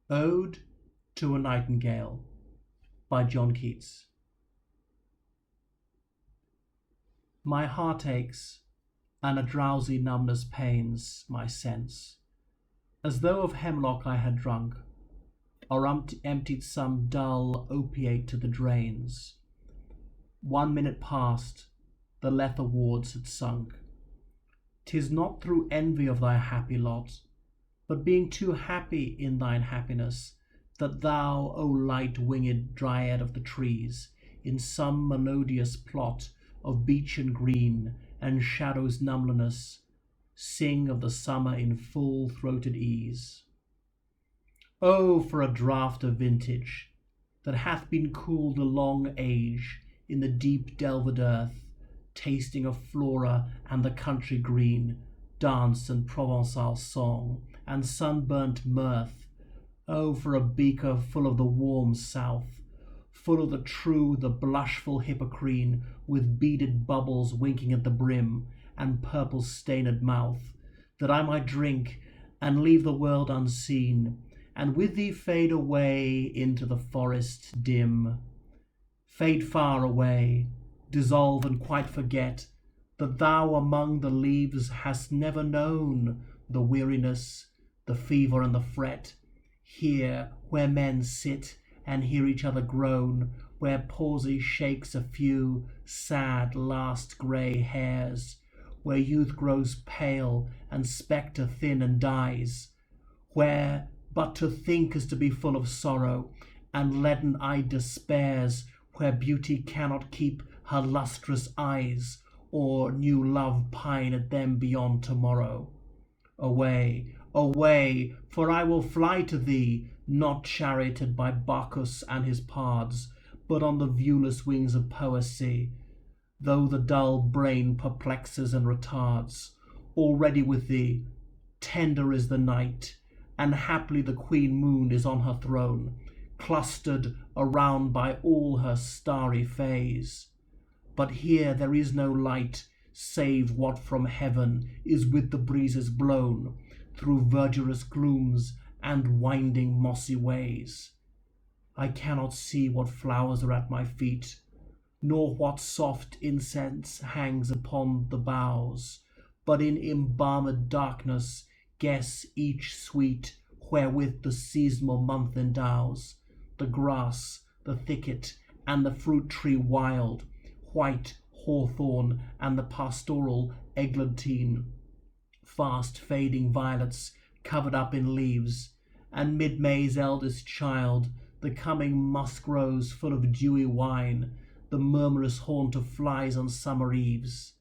Ode to a Nightingale by John Keats. My heart aches, and a drowsy numbness pains my sense, as though of hemlock I had drunk, or emptied some dull opiate to the drains. 1 minute past, the Lethe wards had sunk. 'Tis not through envy of thy happy lot, but being too happy in thine happiness, that thou, O light-winged dryad of the trees, in some melodious plot of beechen green and shadows numbleness, sing of the summer in full-throated ease. Oh, for a draught of vintage that hath been cooled a long age in the deep delved earth, tasting of flora and the country green, dance and Provençal song and sunburnt mirth. Oh, for a beaker full of the warm south, full of the true, the blushful Hippocrene, with beaded bubbles winking at the brim and purple stained mouth, that I might drink and leave the world unseen, and with thee fade away into the forest dim. Fade far away, dissolve and quite forget that thou among the leaves hast never known the weariness, the fever and the fret. Here where men sit and hear each other groan, where palsy shakes a few sad last grey hairs, where youth grows pale and spectre thin and dies, where but to think is to be full of sorrow, and leaden-eyed despairs, where beauty cannot keep her lustrous eyes, or new love pine at them beyond tomorrow. Away, away, for I will fly to thee, not charioted by Bacchus and his pards, but on the viewless wings of poesy. Though the dull brain perplexes and retards, already with thee, tender is the night, and haply the queen moon is on her throne, clustered around by all her starry fays. But here there is no light, save what from heaven is with the breezes blown, through verdurous glooms and winding mossy ways. I cannot see what flowers are at my feet, nor what soft incense hangs upon the boughs, but in embalmed darkness guess each sweet wherewith the seasonal month endows, the grass, the thicket, and the fruit tree wild, white hawthorn and the pastoral eglantine, fast fading violets covered up in leaves, and mid-May's eldest child, the coming musk rose full of dewy wine, the murmurous haunt of flies on summer eves.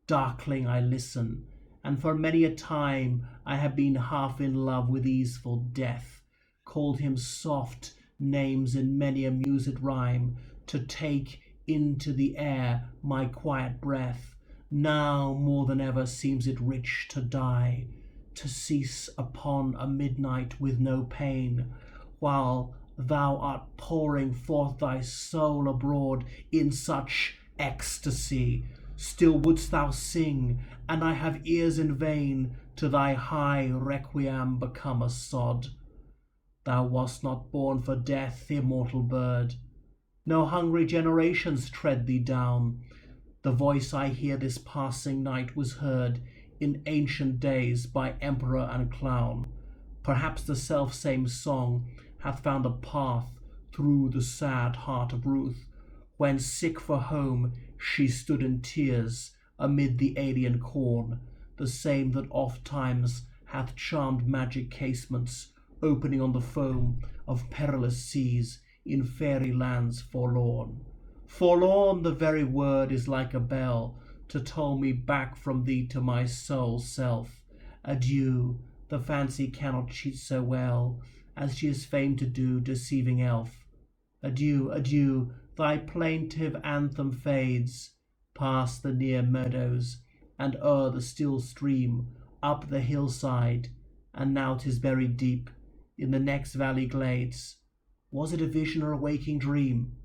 Darkling I listen, and for many a time I have been half in love with easeful death, called him soft names in many a mused rhyme, to take into the air my quiet breath. Now more than ever seems it rich to die, to cease upon a midnight with no pain, while thou art pouring forth thy soul abroad in such ecstasy. Still wouldst thou sing, and I have ears in vain to thy high requiem become a sod. Thou wast not born for death, immortal bird. No hungry generations tread thee down. The voice I hear this passing night was heard in ancient days by emperor and clown. Perhaps the self-same song hath found a path through the sad heart of Ruth, when sick for home she stood in tears amid the alien corn, the same that oft times hath charmed magic casements, opening on the foam of perilous seas in fairy lands forlorn. Forlorn, the very word is like a bell to toll me back from thee to my sole self. Adieu, the fancy cannot cheat so well as she is famed to do, deceiving elf. Adieu, adieu, thy plaintive anthem fades past the near meadows and o'er the still stream, up the hillside, and now 'tis buried deep in the next valley glades. Was it a vision or a waking dream?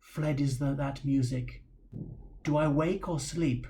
Fled is that music. Do I wake or sleep?